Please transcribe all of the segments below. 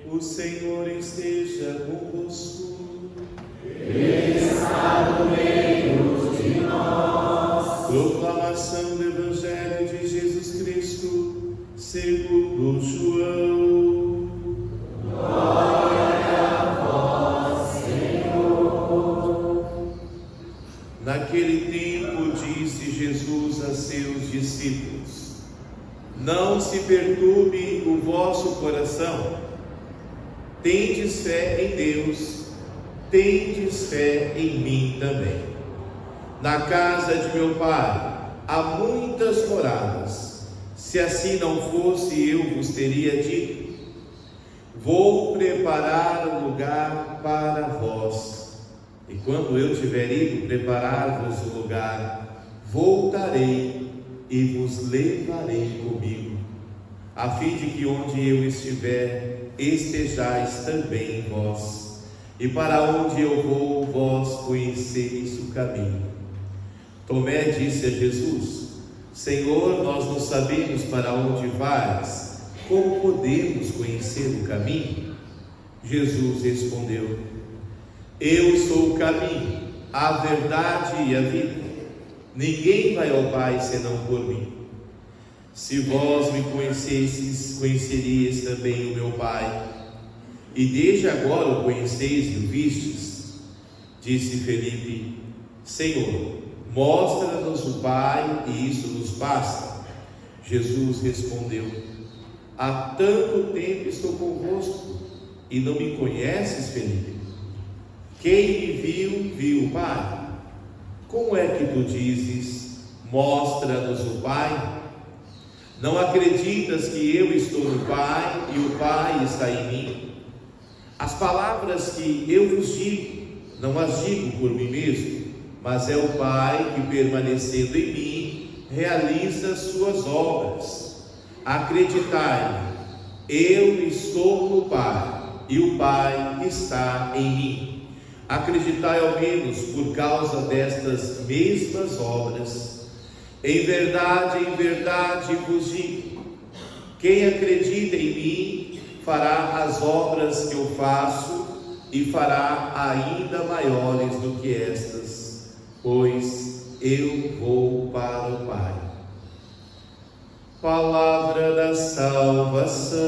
O Senhor esteja convosco. Ele está no meio de nós. Proclamação do Evangelho de Jesus Cristo, segundo João. Glória a vós, Senhor. Naquele tempo disse Jesus a seus discípulos: Não se perturbe o vosso coração. Tendes fé em Deus, tendes fé em mim também. Na casa de meu Pai há muitas moradas. Se assim não fosse, eu vos teria dito: Vou preparar um lugar para vós. E quando eu tiver ido preparar-vos o lugar, voltarei e vos levarei comigo, a fim de que onde eu estiver, estejais também vós, e para onde eu vou, vós conheceis o caminho. Tomé disse a Jesus: Senhor, nós não sabemos para onde vais, como podemos conhecer o caminho? Jesus respondeu: Eu sou o caminho, a verdade e a vida. Ninguém vai ao Pai senão por mim. Se vós me conhecesseis, conhecerias também o meu Pai. E desde agora o conheceis e o vistes. Disse Felipe: Senhor, mostra-nos o Pai, e isso nos basta. Jesus respondeu: Há tanto tempo estou convosco, e não me conheces, Felipe? Quem me viu, viu o Pai. Como é que tu dizes: mostra-nos o Pai? Não acreditas que eu estou no Pai e o Pai está em mim? As palavras que eu vos digo, não as digo por mim mesmo, mas é o Pai que, permanecendo em mim, realiza suas obras. Acreditai-me, eu estou no Pai e o Pai está em mim. Acreditai ao menos por causa destas mesmas obras. Em verdade vos digo: quem acredita em mim fará as obras que eu faço, e fará ainda maiores do que estas, pois eu vou para o Pai. Palavra da salvação.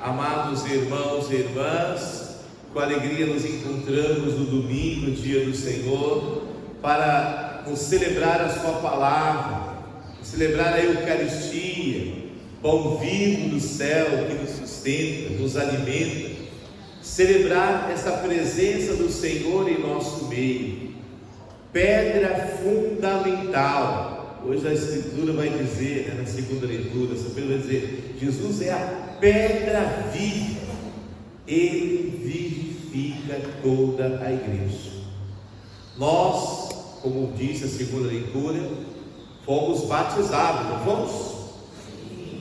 Amados irmãos e irmãs, com alegria nos encontramos no domingo, dia do Senhor, para nos celebrar a sua palavra, celebrar a Eucaristia, pão vivo do céu que nos sustenta, nos alimenta, celebrar essa presença do Senhor em nosso meio, pedra fundamental. Hoje a Escritura vai dizer, na segunda leitura, São Pedro vai dizer: Jesus é a pedra viva, Ele vivifica toda a igreja. Nós, como disse a segunda leitura, fomos batizados, não fomos?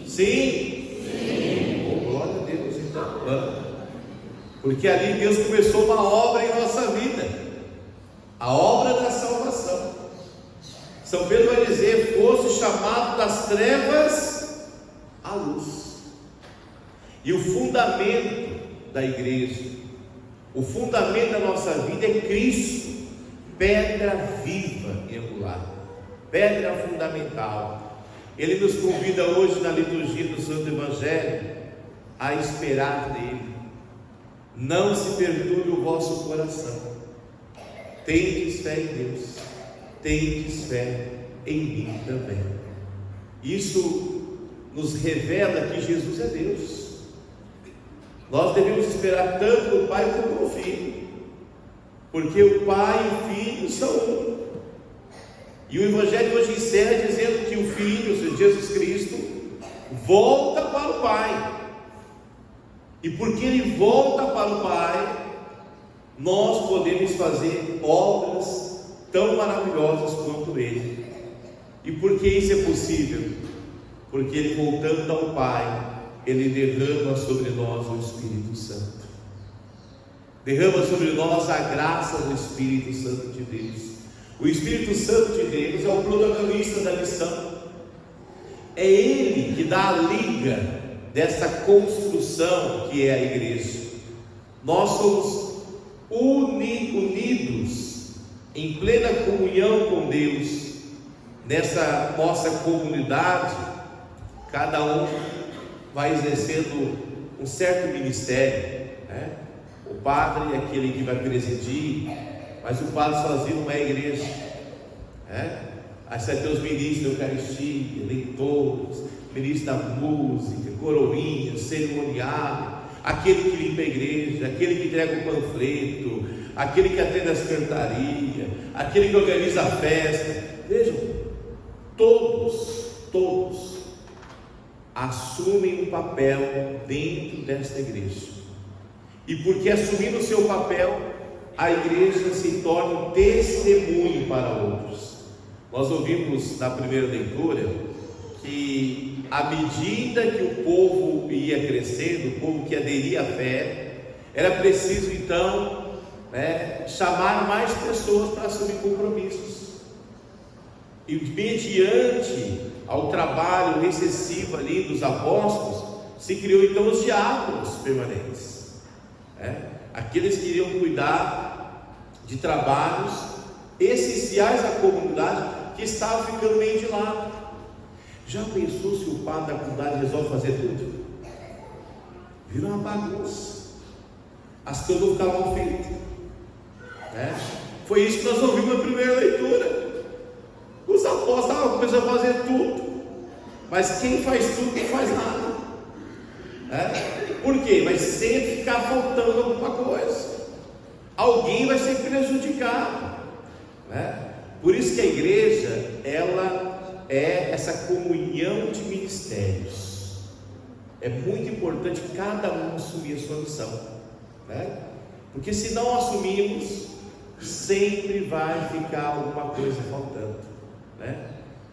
Sim? Oh, glória a Deus, então. Porque ali Deus começou uma obra em nossa vida, a obra da salvação. São Pedro vai dizer: fosse chamado das trevas à luz. E o fundamento da igreja, o fundamento da nossa vida é Cristo, pedra viva e angular, pedra fundamental. Ele nos convida hoje na liturgia do Santo Evangelho a esperar nele. Não se perturbe o vosso coração. Tendes fé em Deus, tendes fé em mim também. Isso nos revela que Jesus é Deus. Nós devemos esperar tanto no Pai como no Filho, porque o Pai e o Filho são um. E o Evangelho hoje encerra dizendo que o Filho, ou seja, Jesus Cristo, volta para o Pai. E porque Ele volta para o Pai, nós podemos fazer obras tão maravilhosas quanto Ele. E por que isso é possível? Porque Ele, voltando ao Pai, Ele derrama sobre nós o Espírito Santo. Derrama sobre nós a graça do Espírito Santo de Deus. O Espírito Santo de Deus é o protagonista da missão. É Ele que dá a liga dessa construção que é a igreja. Nós somos unidos em plena comunhão com Deus. Nessa nossa comunidade, cada um vai exercendo um certo ministério, né? O padre é aquele que vai presidir, mas o padre sozinho não é a igreja, né? Aí você vai ter os ministros da Eucaristia, leitores, ministros da música, coroinha, cerimoniário, aquele que limpa a igreja, aquele que entrega o panfleto, aquele que atende as cantarias, aquele que organiza a festa. Vejam, todos assumem um papel dentro desta igreja. E porque assumindo o seu papel, a igreja se torna um testemunho para outros. Nós ouvimos na primeira leitura que à medida que o povo ia crescendo, o povo que aderia à fé, era preciso então chamar mais pessoas para assumir compromissos. E mediante ao trabalho excessivo ali dos apóstolos, se criou então os diáconos permanentes, aqueles que iriam cuidar de trabalhos essenciais à comunidade que estava ficando meio de lado. Já pensou se o padre da comunidade resolve fazer tudo? Vira uma bagunça, as coisas vão ficar mal feitas, Foi isso que nós ouvimos na primeira leitura. Os apóstolos estavam começando a fazer tudo, mas quem faz tudo não faz nada. Por quê? Vai sempre ficar faltando alguma coisa, alguém vai ser prejudicado, Por isso que a igreja, ela é essa comunhão de ministérios. É muito importante cada um assumir a sua missão, porque se não assumirmos, sempre vai ficar alguma coisa faltando,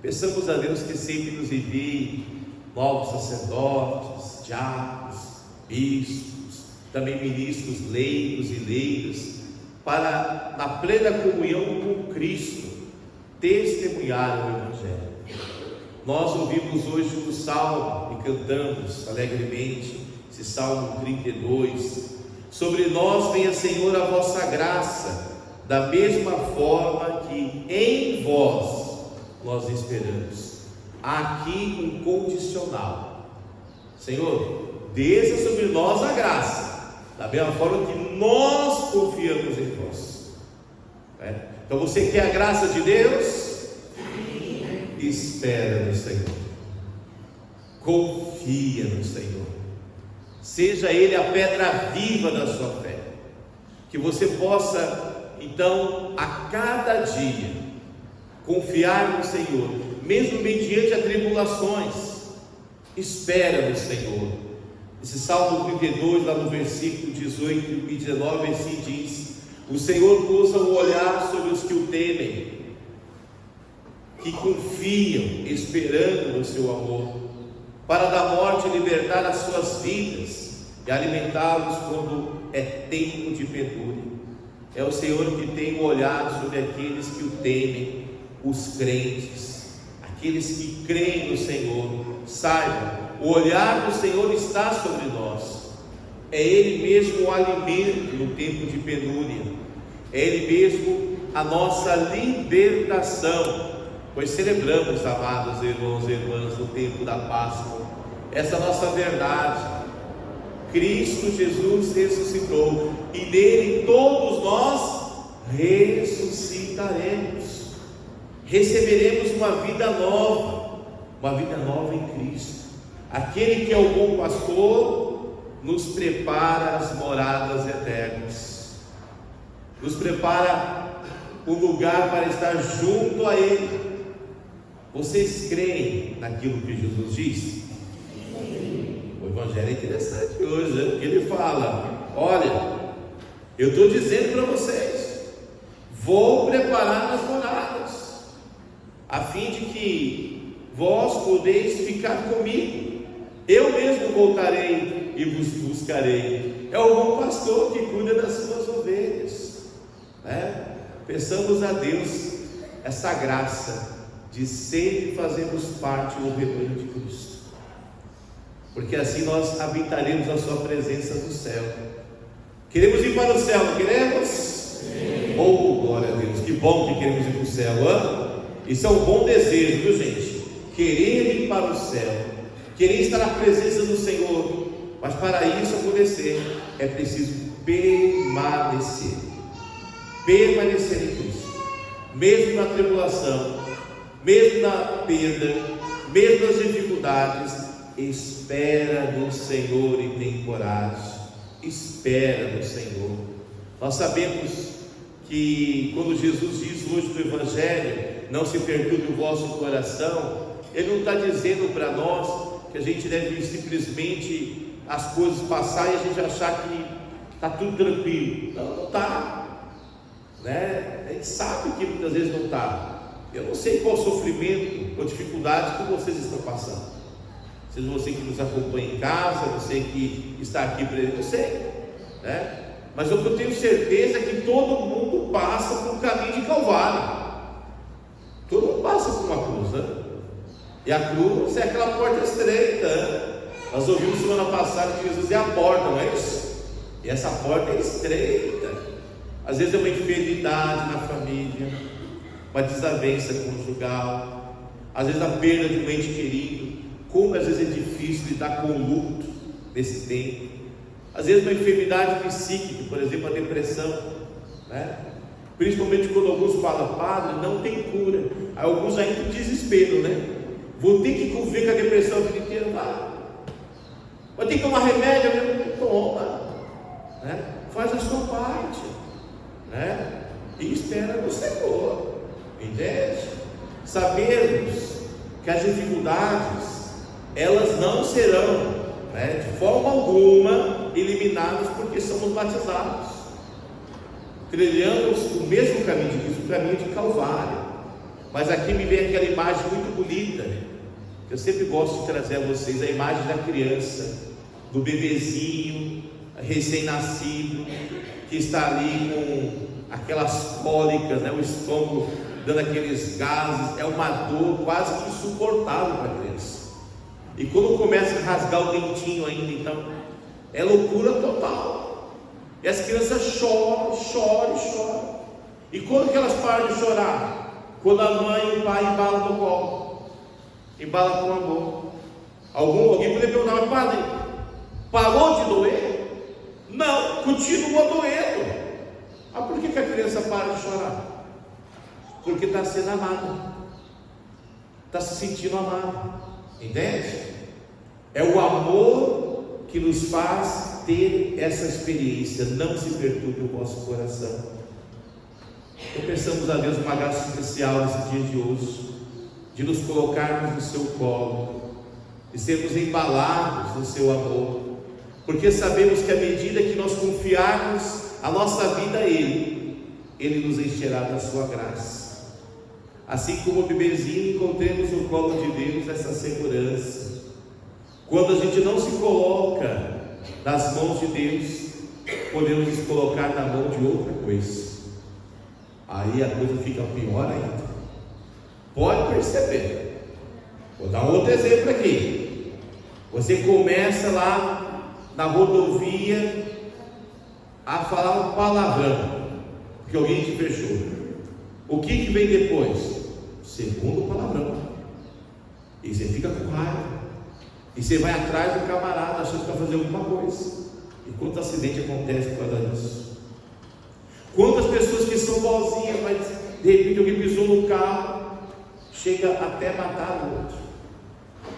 Peçamos a Deus que sempre nos envie novos sacerdotes, diáconos, bispos, também ministros leigos e leigas, para na plena comunhão com Cristo testemunhar o Evangelho. Nós ouvimos hoje o Salmo e cantamos alegremente esse Salmo 32. Sobre nós venha, Senhor, a vossa graça, da mesma forma que em vós nós esperamos. Aqui um condicional: Senhor, desça sobre nós a graça, da mesma forma que nós confiamos em vós. Então você quer a graça de Deus? Espera no Senhor, confia no Senhor, seja Ele a pedra viva da sua fé, que você possa então a cada dia confiar no Senhor, mesmo mediante as tribulações. Espera no Senhor. Esse Salmo 32, lá no versículo 18 e 19, assim diz: o Senhor pousa o olhar sobre os que o temem, que confiam, esperando no seu amor, para da morte libertar as suas vidas e alimentá-los quando é tempo de penúria. É o Senhor que tem o olhar sobre aqueles que o temem, os crentes, aqueles que creem no Senhor. Saibam, o olhar do Senhor está sobre nós. É Ele mesmo o alimento no tempo de penúria, é Ele mesmo a nossa libertação, pois celebramos, amados irmãos e irmãs, no tempo da Páscoa, essa nossa verdade. Cristo Jesus ressuscitou, e nele todos nós ressuscitaremos, receberemos uma vida nova em Cristo. Aquele que é o bom pastor nos prepara as moradas eternas, nos prepara um lugar para estar junto a Ele. Vocês creem naquilo que Jesus disse? O Evangelho é interessante hoje, né? Porque ele fala: olha, eu estou dizendo para vocês, vou preparar as moradas, a fim de que vós podeis ficar comigo. Eu mesmo voltarei e vos buscarei. É o bom pastor que cuida das suas ovelhas, né? Peçamos a Deus essa graça de sempre fazermos parte do rebanho de Cristo, porque assim nós habitaremos a sua presença no céu. Queremos ir para o céu, não queremos? Sim. Oh, glória a Deus, que bom que queremos ir para o céu, hein? Isso é um bom desejo, viu, gente? Querer ir para o céu, querer estar na presença do Senhor. Mas para isso acontecer, é preciso permanecer em Cristo, mesmo na tribulação, mesmo na perda, mesmo nas dificuldades. Espera no Senhor e tem coragem. Espera no Senhor. Nós sabemos que quando Jesus diz hoje no Evangelho: não se perturbe o vosso coração, Ele não está dizendo para nós que a gente deve simplesmente as coisas passar e a gente achar que está tudo tranquilo. Não está, né? A gente sabe que muitas vezes não está. Eu não sei qual sofrimento ou dificuldade que vocês estão passando, seja você que nos acompanha em casa, você que está aqui presente, eu sei, né? Mas o que eu tenho certeza é que todo mundo passa por um caminho de Calvário. Todo mundo passa por uma cruz, né? E a cruz é aquela porta estreita, né? Nós ouvimos semana passada que Jesus é a porta, não é isso? E essa porta é estreita. Às vezes é uma enfermidade na família, uma desavença conjugal, às vezes a perda de um ente querido. Como às vezes é difícil lidar com o luto nesse tempo. Às vezes uma enfermidade psíquica, por exemplo a depressão, né? Principalmente quando alguns falam: padre, não tem cura. Aí alguns ainda em desespero, né? Vou ter que conviver com a depressão a vida inteira. Vai ter que tomar remédio, toma, né? Faz a sua parte, né? E espera no Senhor, entende? Sabemos que as dificuldades, elas não serão, né, de forma alguma eliminadas, porque somos batizados, trilhamos o mesmo caminho de Cristo, o caminho de Calvário. Mas aqui me vem aquela imagem muito bonita, né? Eu sempre gosto de trazer a vocês a imagem da criança, do bebezinho recém-nascido, que está ali com aquelas cólicas, né? O estômago dando aqueles gases, é uma dor quase que insuportável para a criança. E quando começa a rasgar o dentinho ainda, então é loucura total. E as crianças choram. E quando que elas param de chorar? Quando a mãe e o pai embalam no colo, embala com amor. Alguém poderia perguntar: mas padre, parou de doer? Não, continua doendo. Por que a criança para de chorar? Porque está sendo amada, está se sentindo amada, entende? É o amor que nos faz ter essa experiência. Não se perturbe o vosso coração. Então peçamos a Deus uma graça especial nesse dia de hoje, de nos colocarmos no seu colo, de sermos embalados no seu amor, porque sabemos que à medida que nós confiarmos a nossa vida a Ele nos encherá da sua graça. Assim como o bebezinho, encontremos no colo de Deus essa segurança. Quando a gente não se coloca nas mãos de Deus, podemos nos colocar na mão de outra coisa. Aí a coisa fica pior ainda. Pode perceber. Vou dar um outro exemplo aqui. Você começa lá na rodovia a falar um palavrão, porque alguém te fechou. O que vem depois? Segundo palavrão. E você fica com raiva. E você vai atrás do camarada achando que vai fazer alguma coisa. E quanto acidente acontece por causa disso? Quantas pessoas que são boazinhas, mas de repente alguém pisou no carro, chega até matar o outro,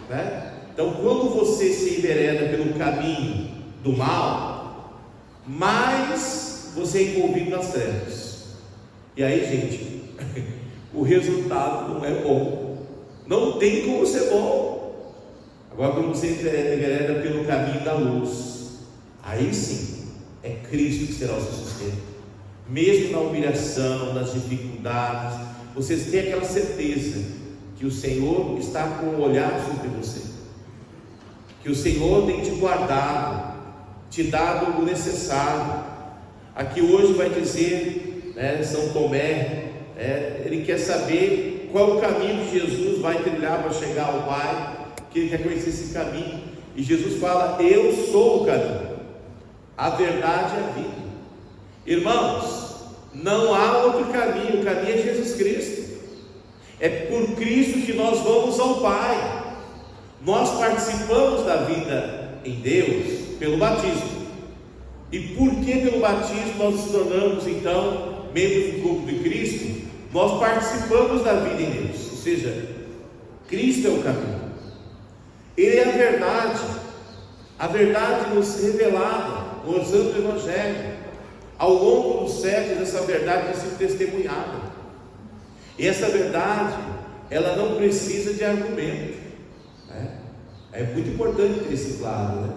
né? Então quando você se envereda pelo caminho do mal, mais você é envolvido nas trevas. E aí, gente, o resultado não é bom. Não tem como ser bom. Agora, quando você envereda pelo caminho da luz, aí sim, é Cristo que será o seu sustento. Mesmo na humilhação, nas dificuldades, vocês têm aquela certeza que o Senhor está com o olhar sobre você, que o Senhor tem te guardado, te dado o necessário. Aqui hoje vai dizer, São Tomé, ele quer saber qual o caminho que Jesus vai trilhar para chegar ao Pai, que ele quer conhecer esse caminho, e Jesus fala: eu sou o caminho, a verdade e a vida. Irmãos, não há outro caminho, o caminho é Jesus Cristo. É por Cristo que nós vamos ao Pai. Nós participamos da vida em Deus pelo batismo. E por que pelo batismo nós nos tornamos então membros do corpo de Cristo? Nós participamos da vida em Deus, ou seja, Cristo é o caminho, Ele é a verdade nos revelada no Santo Evangelho. Ao longo dos séculos, essa verdade tem sido testemunhada, e essa verdade, ela não precisa de argumento, É muito importante ter isso claro,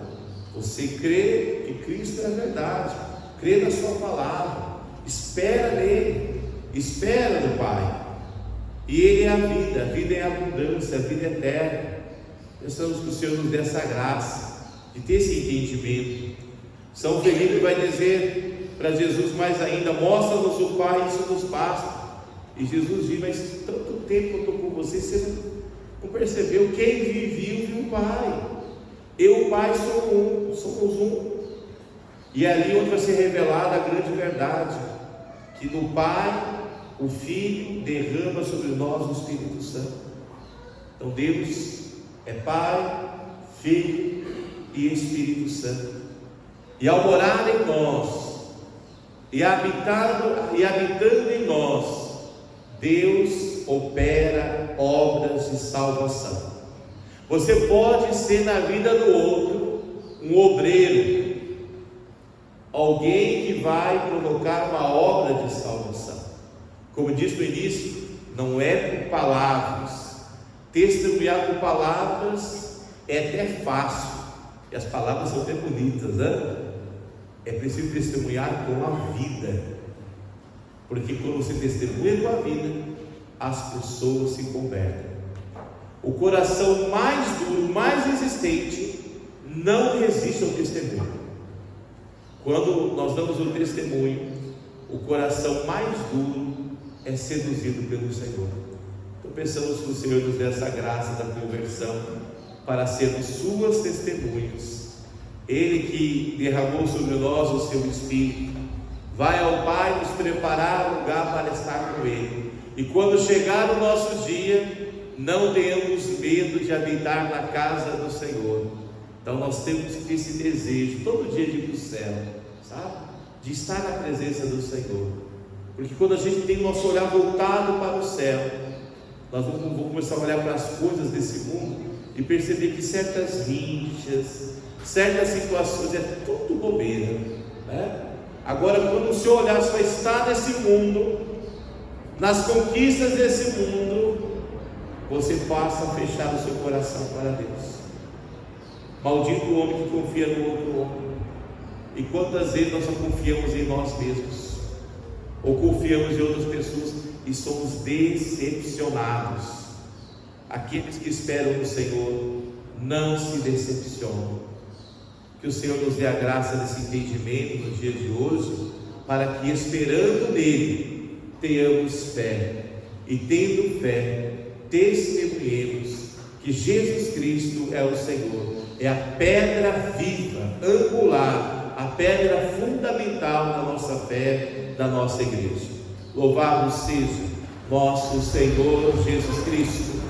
Você crê que Cristo é a verdade, crê na sua palavra, espera nele, espera no Pai, e Ele é a vida é a abundância, a vida eterna. Pensamos que o Senhor nos dê essa graça de ter esse entendimento. São Felipe vai dizer para Jesus mais ainda: mostra-nos o Pai, isso nos basta. E Jesus diz: mas tanto tempo eu estou com você, você não percebeu? Quem viu, viu o Pai. Eu e o Pai somos um. E é ali onde vai ser revelada a grande verdade, que do Pai o Filho derrama sobre nós o Espírito Santo. Então Deus é Pai, Filho e Espírito Santo. E ao morar em nós e habitando em nós, Deus opera obras de salvação. Você pode ser na vida do outro um obreiro, alguém que vai provocar uma obra de salvação. Como disse no início, não é por palavras. Testemunhar por palavras é até fácil, e as palavras são até bonitas, É preciso testemunhar com a vida, porque quando você testemunha com a vida, as pessoas se convertem. O coração mais duro, mais resistente, não resiste ao testemunho. Quando nós damos o testemunho, o coração mais duro é seduzido pelo Senhor. Então pensamos que o Senhor nos dê essa graça da conversão para sermos suas testemunhas. Ele que derramou sobre nós o seu Espírito, vai ao Pai nos preparar lugar para estar com Ele. E quando chegar o nosso dia, não tenhamos medo de habitar na casa do Senhor. Então nós temos que ter esse desejo todo dia de ir para o céu, sabe? De estar na presença do Senhor. Porque quando a gente tem o nosso olhar voltado para o céu, nós vamos começar a olhar para as coisas desse mundo e perceber que certas rixas, certas situações é tudo bobeira, Agora, quando o seu olhar só está nesse mundo, nas conquistas desse mundo, você passa a fechar o seu coração para Deus. Maldito o homem que confia no outro homem. E quantas vezes nós só confiamos em nós mesmos, ou confiamos em outras pessoas e somos decepcionados. Aqueles que esperam no Senhor não se decepcionam. Que o Senhor nos dê a graça desse entendimento no dia de hoje, para que, esperando nele, tenhamos fé, e tendo fé, testemunhemos que Jesus Cristo é o Senhor, é a pedra viva, angular, a pedra fundamental da nossa fé, da nossa igreja. Louvado seja nosso Senhor Jesus Cristo.